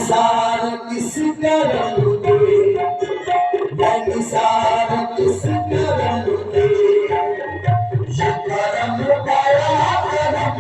निसार किस करूँगे, मैं निसार किस करूँगे, ये करम बड़ा करम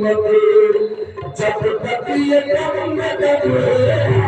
खिदमत जब तक ये कम न जब तक ये कम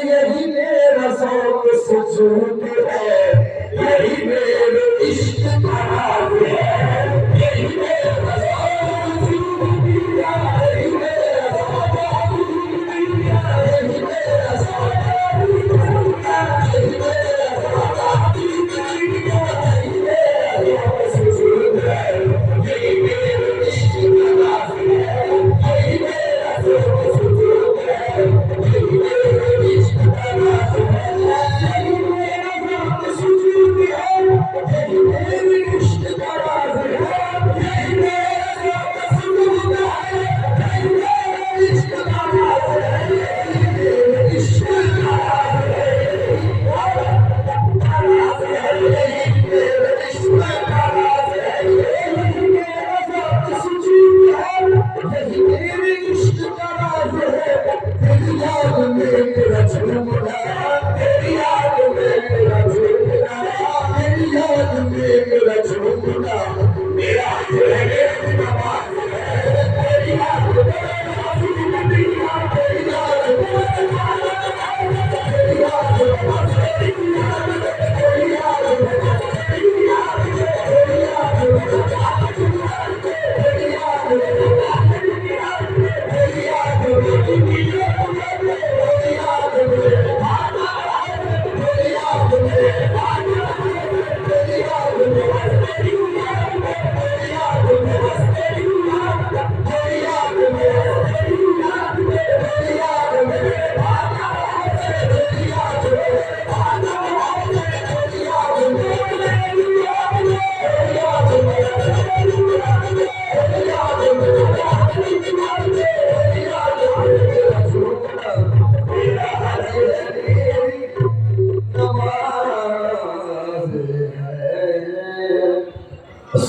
यही मेरा शौक सुजूद है, यही मेरे इश्क का राज है, यही मेरा शौक सुजूद है, यही मेरा शौक सुजूद है, यही मेरा शौक सुजूद है, यही मेरा शौक सुजूद है, यही मेरे इश्क का राज है, यही मेरा शौक सुजूद है, यही मेरे इश्क का राज है, यही मेरा शौक सुजूद है, यही मेरे इश्क का राज है, यही मेरा शौक सुजूद है, यही मेरे इश्क का राज है, यही मेरे इश्क का राज है, यही मेरे इश्क का राज है, यही मेरा शौक सुजूद है, यही मेरे इश्क का राज है, तेरी याद में मेरा झूमना, तेरी याद में मेरा झूमना, तेरी याद में मेरा झूमना, मेरा नमाज है, तेरी याद में मेरा झूमना, तेरी याद में तेरी याद में तेरी याद में तेरी याद में तेरी याद में तेरी याद में तेरी याद में तेरी नमाज है।